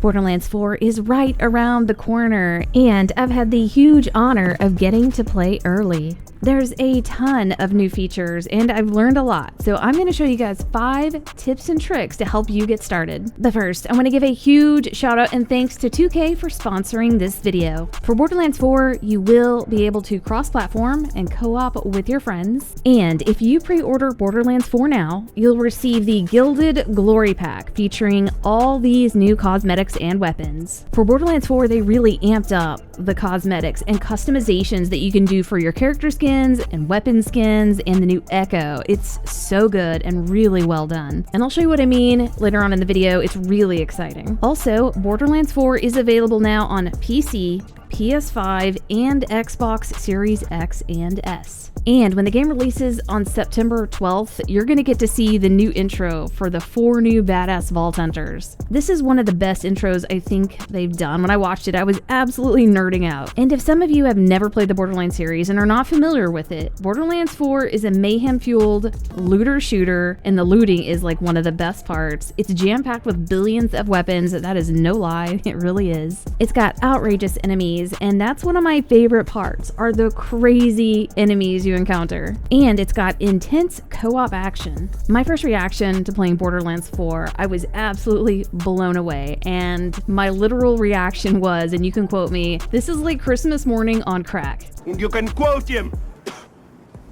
Borderlands 4 is right around the corner, and I've had the huge honor of getting to play early. There's a ton of new features, and I've learned a lot, so I'm going to show you guys 5 tips and tricks to help you get started. But first, I want to give a huge shout out and thanks to 2K for sponsoring this video. For Borderlands 4, you will be able to cross-platform and co-op with your friends, and if you pre-order Borderlands 4 now, you'll receive the Gilded Glory Pack featuring all these new cosmetics and weapons. For Borderlands 4, they really amped up the cosmetics and customizations that you can do for your character skins and weapon skins and the new Echo. It's so good and really well done. And I'll show you what I mean later on in the video. It's really exciting. Also, Borderlands 4 is available now on PC, PS5, and Xbox Series X and S. And when the game releases on September 12th, you're going to get to see the new intro for the 4 new badass Vault Hunters. This is one of the best intros I think they've done. When I watched it, I was absolutely nerding out. And if some of you have never played the Borderlands series and are not familiar with it, Borderlands 4 is a mayhem-fueled looter shooter, and the looting is like one of the best parts. It's jam-packed with billions of weapons. That is no lie, it really is. It's got outrageous enemies, and that's one of my favorite parts, are the crazy enemies you encounter. And it's got intense co-op action. My first reaction to playing Borderlands 4, I was absolutely blown away, and my literal reaction was, and you can quote me, "This is like Christmas morning on crack." You can quote him.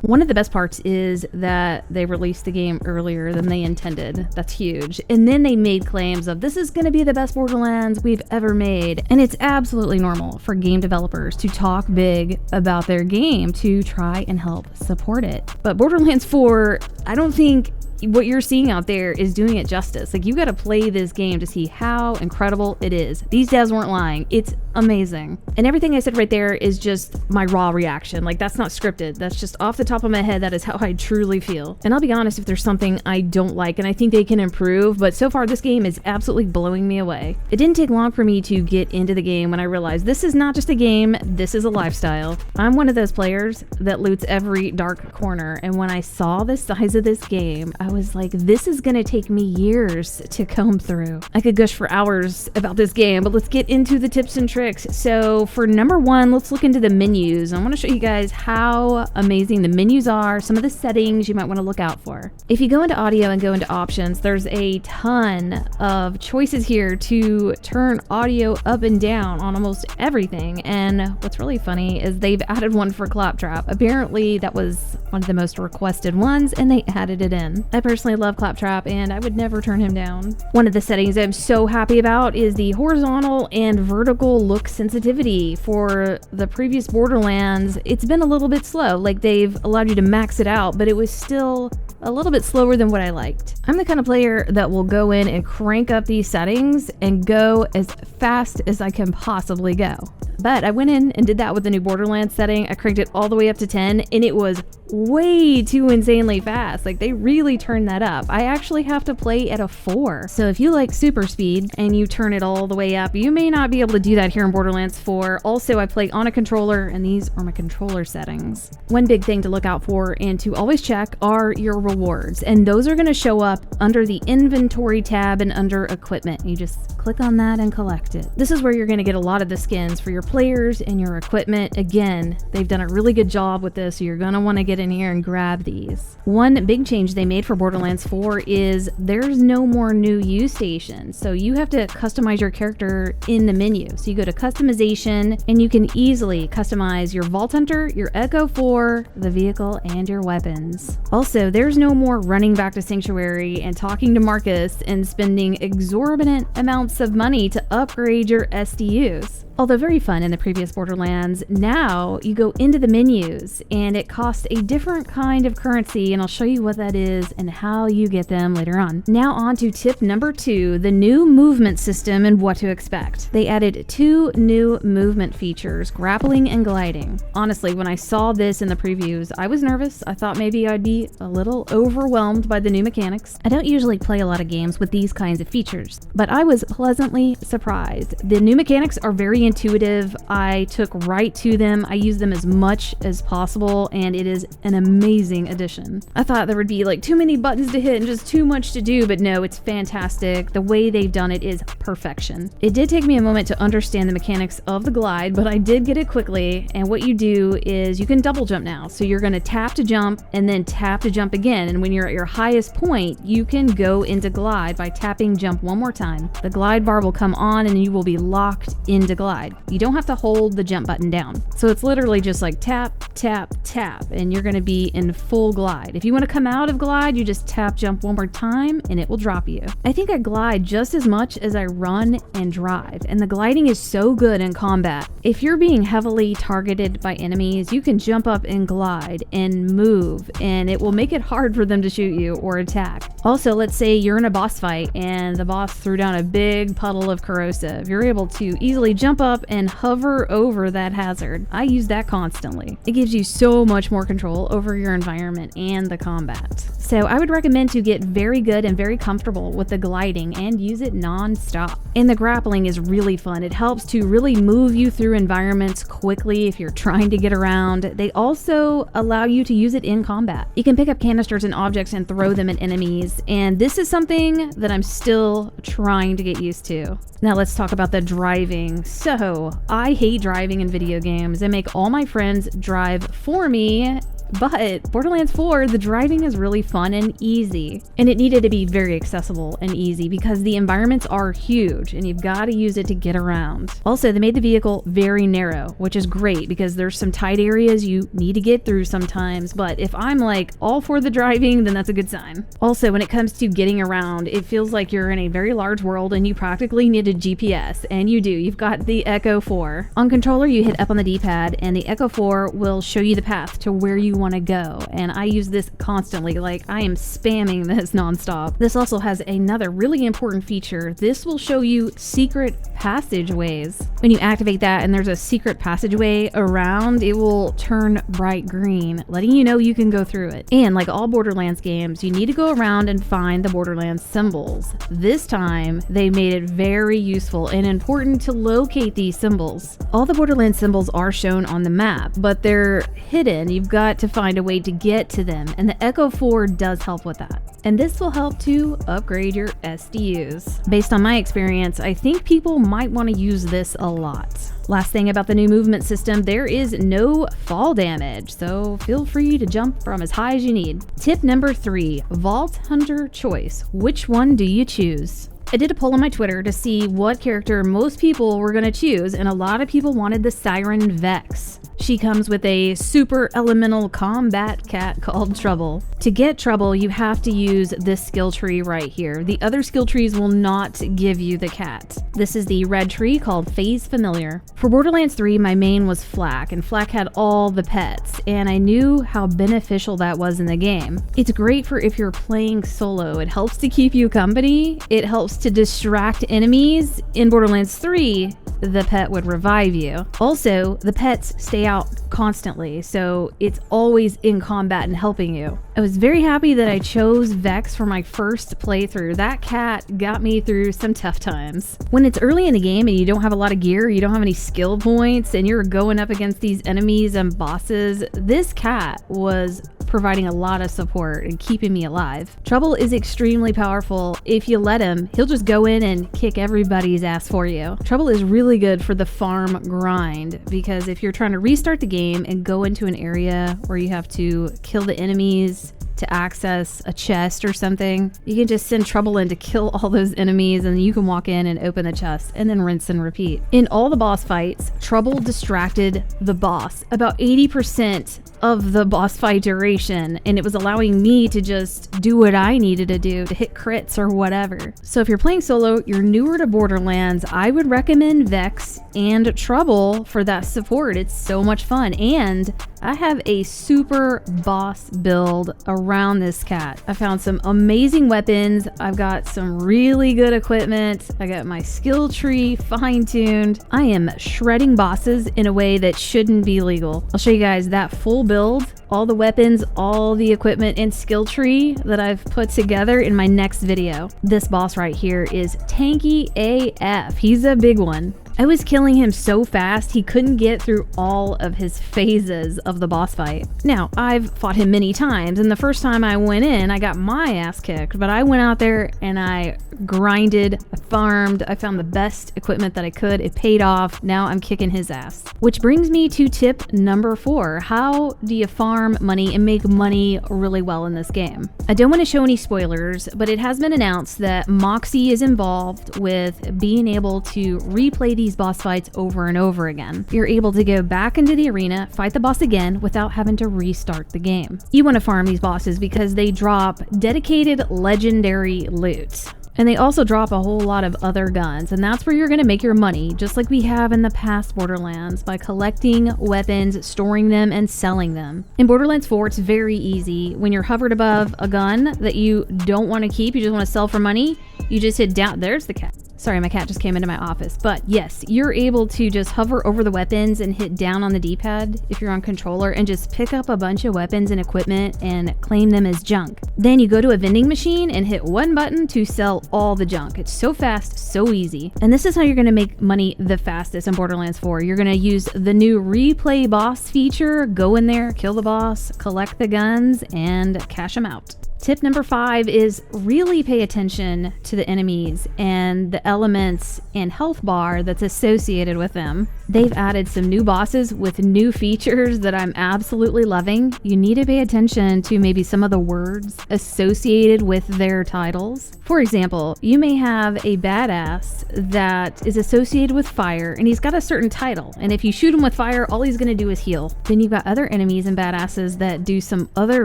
One of the best parts is that they released the game earlier than they intended. That's huge. And then they made claims of, this is going to be the best Borderlands we've ever made. And it's absolutely normal for game developers to talk big about their game to try and help support it. But Borderlands 4, I don't think what you're seeing out there is doing it justice. Like, you got to play this game to see how incredible it is. These devs weren't lying. It's amazing. And everything I said right there is just my raw reaction. Like, that's not scripted. That's just off the top of my head. That is how I truly feel. And I'll be honest, if there's something I don't like and I think they can improve, but so far this game is absolutely blowing me away. It didn't take long for me to get into the game when I realized this is not just a game, this is a lifestyle. I'm one of those players that loots every dark corner, and when I saw the size of this game, I was like, this is gonna take me years to comb through. I could gush for hours about this game, but let's get into the tips and tricks. So for number 1, let's look into the menus. I want to show you guys how amazing the menus are, some of the settings you might want to look out for. If you go into audio and go into options, there's a ton of choices here to turn audio up and down on almost everything. And what's really funny is they've added one for Claptrap. Apparently that was one of the most requested ones, and they added it in. I personally love Claptrap, and I would never turn him down. One of the settings I'm so happy about is the horizontal and vertical look sensitivity. For the previous Borderlands, it's been a little bit slow. Like, they've allowed you to max it out, but it was still a little bit slower than what I liked. I'm the kind of player that will go in and crank up these settings and go as fast as I can possibly go. But I went in and did that with the new Borderlands setting. I cranked it all the way up to 10, and it was way too insanely fast. Like, they really turned that up. I actually have to play at a 4. So if you like super speed and you turn it all the way up, you may not be able to do that here in Borderlands 4. Also, I play on a controller, and these are my controller settings. One big thing to look out for and to always check are your rewards, and those are going to show up under the inventory tab and under equipment. You just click on that and collect it. This is where you're going to get a lot of the skins for your players and your equipment. Again, they've done a really good job with this, so you're going to want to get in here and grab these. One big change they made for Borderlands 4 is there's no more new use stations, so you have to customize your character in the menu. So you go to customization, and you can easily customize your Vault Hunter, your Echo 4, the vehicle, and your weapons. Also, there's no more running back to Sanctuary and talking to Marcus and spending exorbitant amounts of money to upgrade your SDUs. Although very fun in the previous Borderlands, now you go into the menus and it costs a different kind of currency, and I'll show you what that is and how you get them later on. Now on to tip number 2, the new movement system and what to expect. They added 2 new movement features, grappling and gliding. Honestly, when I saw this in the previews, I was nervous. I thought maybe I'd be a little overwhelmed by the new mechanics. I don't usually play a lot of games with these kinds of features, but I was pleasantly surprised. The new mechanics are very intuitive. I took right to them. I use them as much as possible, and it is an amazing addition. I thought there would be like too many buttons to hit and just too much to do, but no, it's fantastic. The way they've done it is perfection. It did take me a moment to understand the mechanics of the glide, but I did get it quickly. And what you do is you can double jump now. So you're going to tap to jump and then tap to jump again. And when you're at your highest point, you can go into glide by tapping jump one more time. The glide bar will come on and you will be locked into glide. You don't have to hold the jump button down. So it's literally just like tap, tap, tap, and you're going to be in full glide. If you want to come out of glide, you just tap jump one more time and it will drop you. I think I glide just as much as I run and drive, and the gliding is so good in combat. If you're being heavily targeted by enemies, you can jump up and glide and move, and it will make it hard for them to shoot you or attack. Also, let's say you're in a boss fight and the boss threw down a big puddle of corrosive. You're able to easily jump up and hover over that hazard. I use that constantly. It gives you so much more control over your environment and the combat. So I would recommend to get very good and very comfortable with the gliding and use it non-stop. And the grappling is really fun. It helps to really move you through environments quickly if you're trying to get around. They also allow you to use it in combat. You can pick up canisters and objects and throw them at enemies, and this is something that I'm still trying to get used to. Now let's talk about the driving. So I hate driving in video games. I make all my friends drive for me. But Borderlands 4, the driving is really fun and easy. And it needed to be very accessible and easy because the environments are huge and you've got to use it to get around. Also, they made the vehicle very narrow, which is great because there's some tight areas you need to get through sometimes. But if I'm like all for the driving, then that's a good sign. Also, when it comes to getting around, it feels like you're in a very large world and you practically need a GPS. And you do. You've got the Echo 4. On controller, you hit up on the D-pad and the Echo 4 will show you the path to where you want to go, and I use this constantly. Like, I am spamming this nonstop. This also has another really important feature. This will show you secret passageways. When you activate that and there's a secret passageway around, it will turn bright green, letting you know you can go through it. And like all Borderlands games, you need to go around and find the Borderlands symbols. This time, they made it very useful and important to locate these symbols. All the Borderlands symbols are shown on the map, but they're hidden. You've got to find a way to get to them, and the Echo 4 does help with that. And this will help to upgrade your SDUs. Based on my experience, I think people might want to use this a lot. Last thing about the new movement system, there is no fall damage, so feel free to jump from as high as you need. Tip number 3, Vault Hunter choice. Which one do you choose? I did a poll on my Twitter to see what character most people were going to choose, and a lot of people wanted the Siren Vex. She comes with a super elemental combat cat called Trouble. To get Trouble, you have to use this skill tree right here. The other skill trees will not give you the cat. This is the red tree called Phase Familiar. For Borderlands 3, my main was Flak, and Flak had all the pets, and I knew how beneficial that was in the game. It's great for if you're playing solo. It helps to keep you company. It helps to distract enemies. In Borderlands 3, the pet would revive you. Also, the pets stay out constantly, so it's always in combat and helping you. I was very happy that I chose Vex for my first playthrough. That cat got me through some tough times. When it's early in the game and you don't have a lot of gear, you don't have any skill points, and you're going up against these enemies and bosses, this cat was providing a lot of support and keeping me alive. Trouble is extremely powerful. If you let him, he'll just go in and kick everybody's ass for you. Trouble is really good for the farm grind, because if you're trying to restart the game and go into an area where you have to kill the enemies to access a chest or something, you can just send Trouble in to kill all those enemies, and you can walk in and open the chest and then rinse and repeat. In all the boss fights, Trouble distracted the boss about 80% of the boss fight duration, and it was allowing me to just do what I needed to do to hit crits or whatever. So if you're playing solo, you're newer to Borderlands, I would recommend Vex and Trouble for that support. It's so much fun, and I have a super boss build around this cat. I found some amazing weapons. I've got some really good equipment. I got my skill tree fine-tuned. I am shredding bosses in a way that shouldn't be legal. I'll show you guys that full build, all the weapons, all the equipment and skill tree that I've put together in my next video. This boss right here is tanky AF. He's a big one. I was killing him so fast he couldn't get through all of his phases of the boss fight. Now, I've fought him many times, and the first time I went in, I got my ass kicked, but I went out there and I grinded, I farmed, I found the best equipment that I could. It paid off. Now I'm kicking his ass. Which brings me to tip number 4. How do you farm money and make money really well in this game? I don't want to show any spoilers, but it has been announced that Moxie is involved with being able to replay these boss fights over and over again. You're able to go back into the arena, fight the boss again without having to restart the game. You want to farm these bosses because they drop dedicated legendary loot. And they also drop a whole lot of other guns, and that's where you're going to make your money, just like we have in the past Borderlands, by collecting weapons, storing them, and selling them. In Borderlands 4, it's very easy. When you're hovered above a gun that you don't want to keep, you just want to sell for money, you just hit down. There's the cat. Sorry, my cat just came into my office. But yes, you're able to just hover over the weapons and hit down on the D-pad if you're on controller and just pick up a bunch of weapons and equipment and claim them as junk. Then you go to a vending machine and hit one button to sell all the junk. It's so fast, so easy. And this is how you're going to make money the fastest in Borderlands 4. You're going to use the new replay boss feature, go in there, kill the boss, collect the guns, and cash them out. Tip number 5 is really pay attention to the enemies and the elements and health bar that's associated with them. They've added some new bosses with new features that I'm absolutely loving. You need to pay attention to maybe some of the words associated with their titles. For example, you may have a badass that is associated with fire and he's got a certain title, and if you shoot him with fire, all he's going to do is heal. Then you've got other enemies and badasses that do some other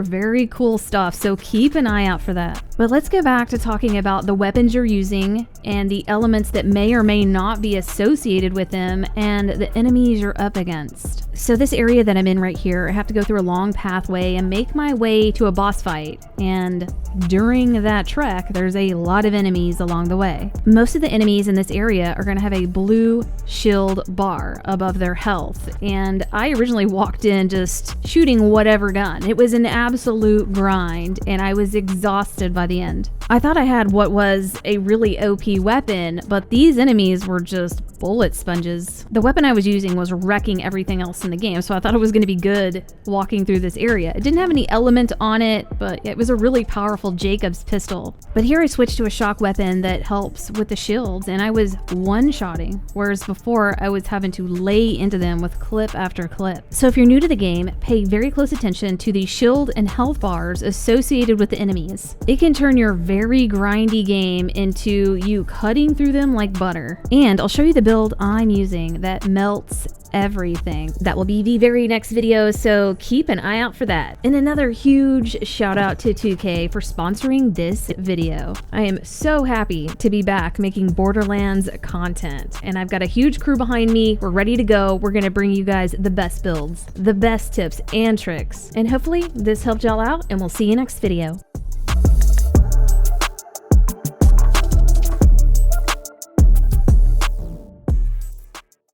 very cool stuff, so keep an eye out for that. But let's go back to talking about the weapons you're using and the elements that may or may not be associated with them and the enemies you're up against. So this area that I'm in right here, I have to go through a long pathway and make my way to a boss fight, and during that trek there's a lot of enemies along the way. Most of the enemies in this area are going to have a blue shield bar above their health, and I originally walked in just shooting whatever gun. It was an absolute grind and I was exhausted by the end. I thought I had what was a really OP weapon, but these enemies were just bullet sponges. The weapon I was using was wrecking everything else in the game, so I thought it was going to be good walking through this area. It didn't have any element on it, but it was a really powerful Jacob's pistol. But here I switched to a shock weapon that helps with the shields, and I was one-shotting, whereas before I was having to lay into them with clip after clip. So if you're new to the game, pay very close attention to the shield and health bars associated with the enemies. It can turn your very grindy game into you cutting through them like butter. And I'll show you the build I'm using that melts everything. That will be the very next video, so keep an eye out for that. And another huge shout out to 2K for sponsoring this video. I am so happy to be back making Borderlands content, and I've got a huge crew behind me. We're ready to go. We're gonna bring you guys the best builds, the best tips and tricks, and hopefully this helped y'all out, and we'll see you next video.